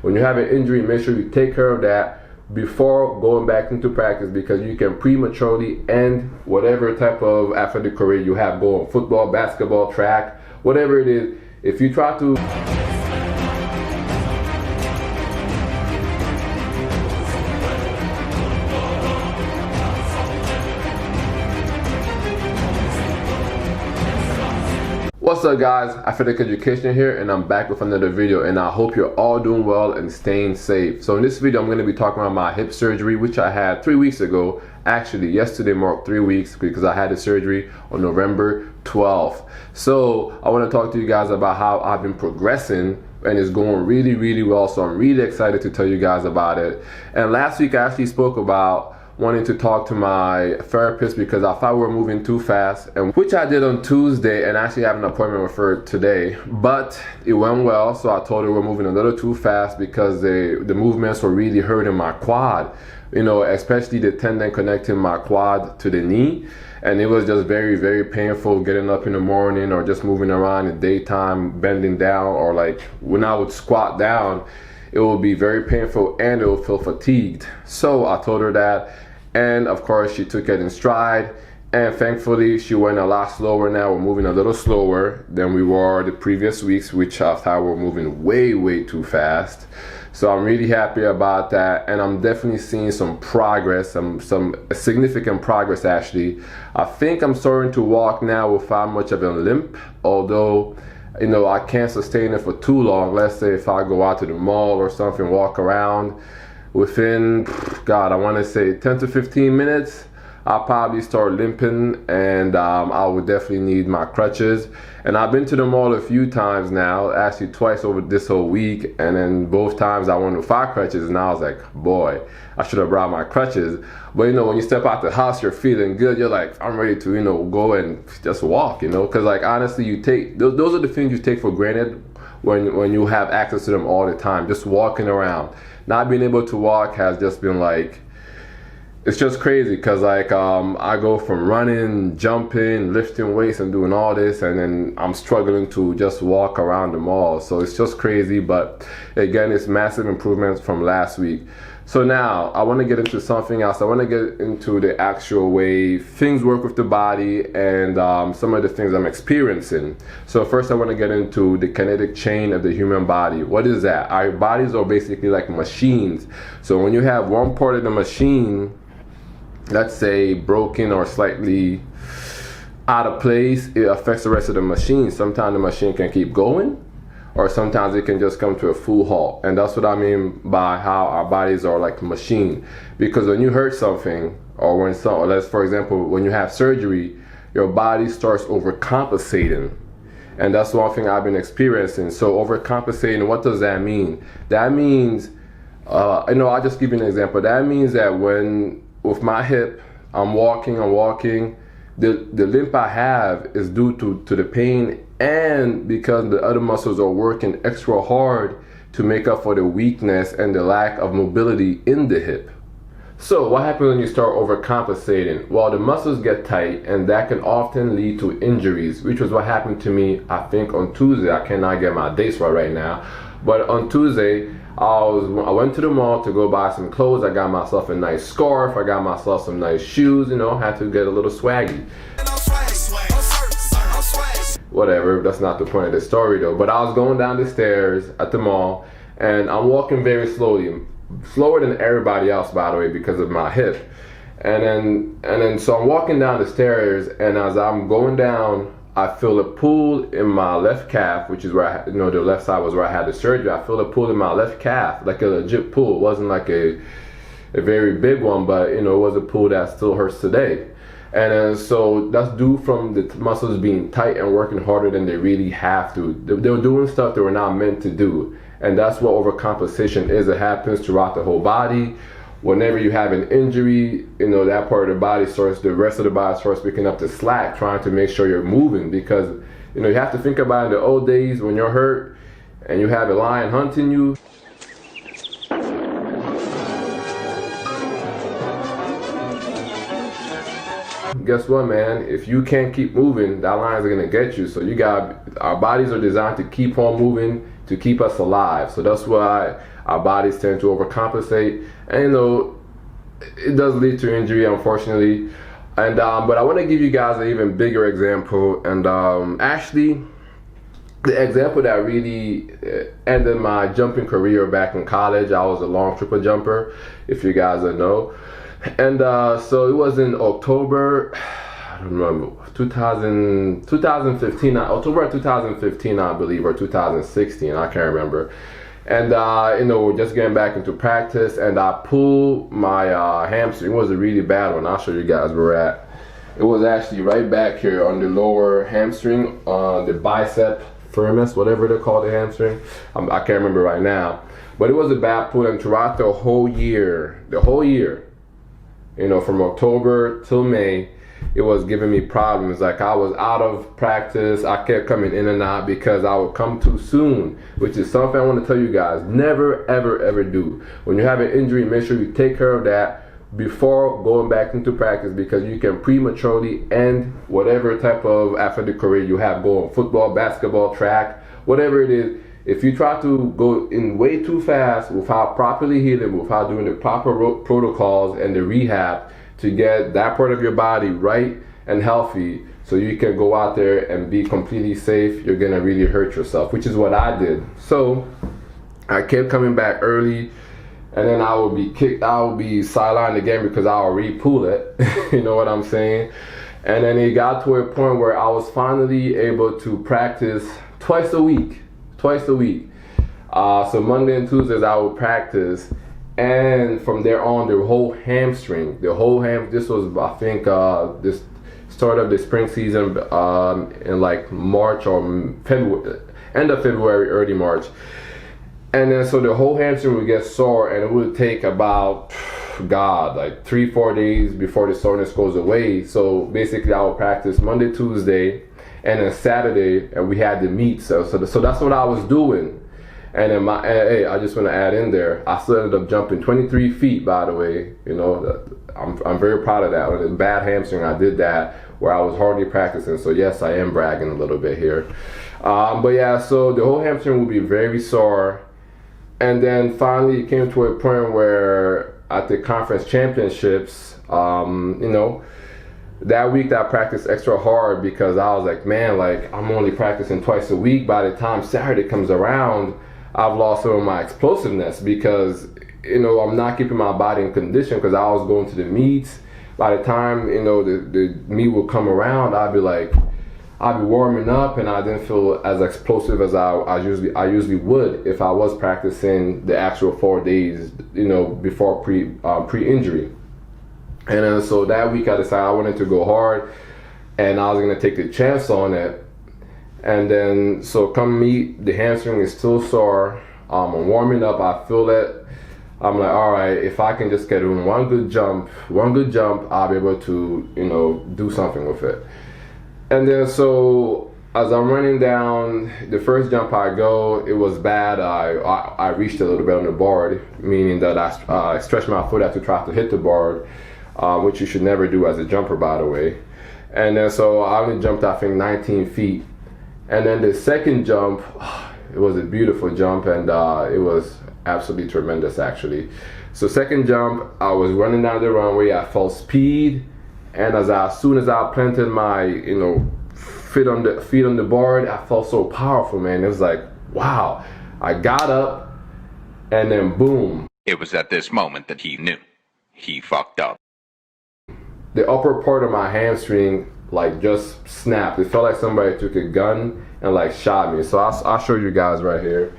when you have an injury, make sure you take care of that before going back into practice, because you can prematurely end whatever type of athletic career you have going, football, basketball, track, whatever it is. If you try to What's up guys, Athletic Education here, and I'm back with another video, and I hope you're all doing well and staying safe. So in this video I'm going to be talking about my hip surgery, which I had 3 weeks ago. Actually yesterday marked 3 weeks because I had the surgery on November 12th. So I want to talk to you guys about how I've been progressing, and it's going really well, so I'm really excited to tell you guys about it. And last week I actually spoke about wanting to talk to my therapist because I thought we were moving too fast, and which I did on Tuesday, and I actually have an appointment with her today. But it went well, so I told her we're moving a little too fast because the movements were really hurting my quad, you know, especially the tendon connecting my quad to the knee. And it was just very painful getting up in the morning or just moving around in the daytime, bending down, or like when I would squat down, it would be very painful and it would feel fatigued. So I told her that, and of course she took it in stride, and thankfully she went a lot slower now. We're moving a little slower than we were the previous weeks, which I thought were moving way too fast. So I'm really happy about that, and I'm definitely seeing some progress, some significant progress actually. I think I'm starting to walk now without much of a limp, although you know I can't sustain it for too long. Let's say if I go out to the mall or something, walk around, within, God, I want to say 10 to 15 minutes, I'll probably start limping, and I would definitely need my crutches. And I've been to the mall a few times now, actually twice over this whole week, and then both times I went without crutches, and I was like, boy, I should have brought my crutches. But you know, when you step out the house, you're feeling good. You're like, I'm ready to, you know, go and just walk, you know, because like honestly, you take those are the things you take for granted when you have access to them all the time. Just walking around. Not being able to walk has just been like, it's just crazy, because like I go from running, jumping, lifting weights and doing all this, and then I'm struggling to just walk around the mall. So it's just crazy, but again, it's massive improvements from last week. So now I want to get into something else. I want to get into the actual way things work with the body, and some of the things I'm experiencing. So first I want to get into the kinetic chain of the human body. What is that? Our bodies are basically like machines. So when you have one part of the machine, let's say broken or slightly out of place, it affects the rest of the machine. Sometimes the machine can keep going, or sometimes it can just come to a full halt. And that's what I mean by how our bodies are like a machine. Because when you hurt something, or when let's for example, when you have surgery, your body starts overcompensating. And that's one thing I've been experiencing. So overcompensating, what does that mean? That means, you know, I'll just give you an example. That means that when, with my hip, I'm walking, the limp I have is due to the pain, and because the other muscles are working extra hard to make up for the weakness and the lack of mobility in the hip. So what happens when you start overcompensating? Well, the muscles get tight, and that can often lead to injuries, which was what happened to me, I think, on Tuesday. I cannot get my dates right now, but on Tuesday, I went to the mall to go buy some clothes. I got myself a nice scarf. I got myself some nice shoes, you know, had to get a little swaggy. Whatever, that's not the point of the story though. But I was going down the stairs at the mall, and I'm walking very slowly. Slower than everybody else, by the way, because of my hip. And then so I'm walking down the stairs, and as I'm going down, I feel a pull in my left calf, which is where the left side was where I had the surgery. I feel a pull in my left calf, like a legit pull. It wasn't like a very big one, but you know, it was a pull that still hurts today. And then so that's due from the muscles being tight and working harder than they really have to. They were doing stuff they were not meant to do. And that's what overcompensation is. It happens throughout the whole body. Whenever you have an injury, you know, that part of the body the rest of the body starts picking up the slack, trying to make sure you're moving. Because, you know, you have to think about in the old days when you're hurt and you have a lion hunting you. Guess what, man? If you can't keep moving, that lion's gonna get you. So our bodies are designed to keep on moving, to keep us alive. So that's why our bodies tend to overcompensate, and you know, it does lead to injury, unfortunately. And but I want to give you guys an even bigger example, and actually the example that really ended my jumping career back in college. I was a long triple jumper, if you guys don't know. And so it was in October, I don't remember, 2015, October 2015, I believe, or 2016, I can't remember. And you know, we're just getting back into practice, and I pulled my hamstring. It was a really bad one. I'll show you guys where we're at. It was actually right back here on the lower hamstring, the bicep femoris, whatever they call the hamstring. I can't remember right now. But it was a bad pull, and throughout the whole year, you know, from October till May, it was giving me problems. Like, I was out of practice. I kept coming in and out because I would come too soon, which is something I want to tell you guys, never, ever, ever do. When you have an injury, make sure you take care of that before going back into practice, because you can prematurely end whatever type of athletic career you have going, football, basketball, track, whatever it is. If you try to go in way too fast without properly healing, without doing the proper protocols and the rehab to get that part of your body right and healthy, so you can go out there and be completely safe, you're gonna really hurt yourself, which is what I did. So I kept coming back early, and then I would be sidelined again because I would re-pull it. You know what I'm saying? And then it got to a point where I was finally able to practice twice a week. So Monday and Tuesdays I would practice, and from there on, the whole hamstring, this was, I think, this start of the spring season in like March or February, end of February, early March. And then so the whole hamstring would get sore, and it would take about, like 3-4 days before the soreness goes away. So basically I would practice Monday, Tuesday, and then Saturday, and we had the meet. So that's what I was doing. And then hey, I just want to add in there, I still ended up jumping 23 feet, by the way. You know, I'm very proud of that. With a bad hamstring, I did that where I was hardly practicing. So yes, I am bragging a little bit here. But yeah, so the whole hamstring would be very sore. And then finally it came to a point where at the conference championships, you know, that week I practiced extra hard because I was like, man, like, I'm only practicing twice a week. By the time Saturday comes around, I've lost some of my explosiveness because, you know, I'm not keeping my body in condition because I was going to the meets. By the time, you know, the meet will come around, I'd be warming up, and I didn't feel as explosive as I usually would if I was practicing the actual 4 days, you know, before pre-injury. And then so that week I decided I wanted to go hard, and I was gonna take the chance on it. And then so come meet, the hamstring is still sore. I'm warming up, I feel it. I'm like, all right, if I can just get in one good jump, I'll be able to, you know, do something with it. And then so as I'm running down, the first jump I go, it was bad. I reached a little bit on the board, meaning that I stretched my foot out to try to hit the board, which you should never do as a jumper, by the way. And then so I only jumped, I think, 19 feet. And then the second jump, it was a beautiful jump, and it was absolutely tremendous, actually. So second jump, I was running down the runway at full speed, and as soon as I planted my, you know, feet on the board, I felt so powerful, man. It was like, wow. I got up, and then boom. It was at this moment that he knew he fucked up. The upper part of my hamstring like just snapped. It felt like somebody took a gun and like shot me. So I'll show you guys right here.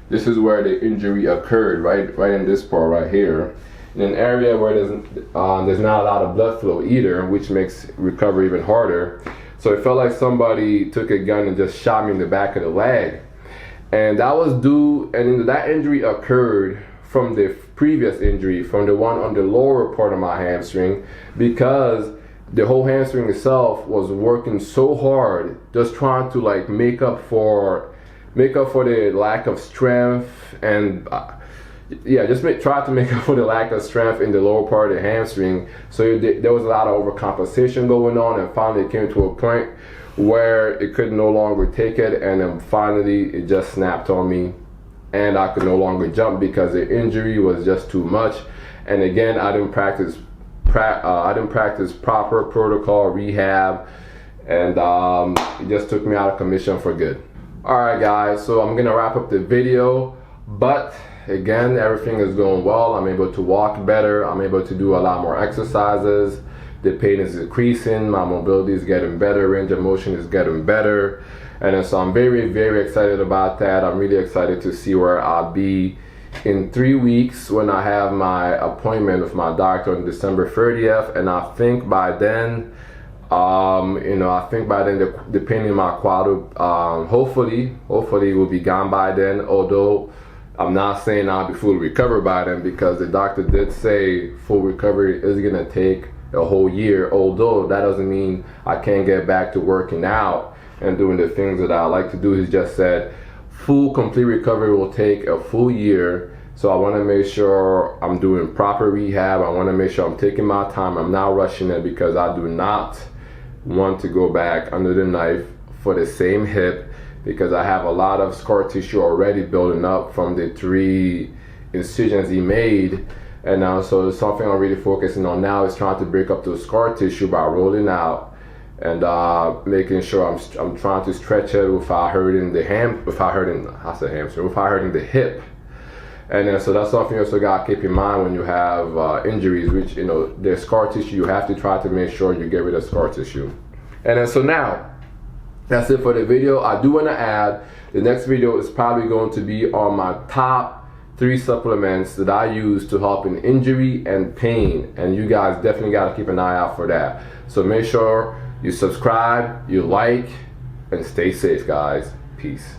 This is where the injury occurred, right in this part right here, in an area where there's not a lot of blood flow either, which makes recovery even harder. So it felt like somebody took a gun and just shot me in the back of the leg. And that was that injury occurred from the previous injury, from the one on the lower part of my hamstring, because the whole hamstring itself was working so hard, just trying to like make up for the lack of strength, and try to make up for the lack of strength in the lower part of the hamstring. So there was a lot of overcompensation going on, and finally it came to a point where it could no longer take it, and then finally it just snapped on me, and I could no longer jump because the injury was just too much. And again, I didn't practice proper protocol rehab, and it just took me out of commission for good. Alright guys, so I'm gonna wrap up the video, but again, everything is going well. I'm able to walk better, I'm able to do a lot more exercises, the pain is decreasing, my mobility is getting better, range of motion is getting better, and so I'm very, very excited about that. I'm really excited to see where I'll be in 3 weeks when I have my appointment with my doctor on December 30th, and I think by then, the pain in my quad, hopefully will be gone by then. Although I'm not saying I'll be fully recovered by then, because the doctor did say full recovery is gonna take a whole year. Although that doesn't mean I can't get back to working out and doing the things that I like to do. He just said full complete recovery will take a full year. So I want to make sure I'm doing proper rehab. I want to make sure I'm taking my time. I'm not rushing it, because I do not want to go back under the knife for the same hip, because I have a lot of scar tissue already building up from the 3 incisions he made. And now, so something I'm really focusing on now is trying to break up those scar tissue by rolling out and making sure I'm trying to stretch it without hurting the without hurting the hip. And then, so that's something you also got to keep in mind when you have injuries, which, there's scar tissue. You have to try to make sure you get rid of scar tissue. And then, so now, that's it for the video. I do want to add, the next video is probably going to be on my top 3 supplements that I use to help in injury and pain. And you guys definitely got to keep an eye out for that. So make sure you subscribe, you like, and stay safe, guys. Peace.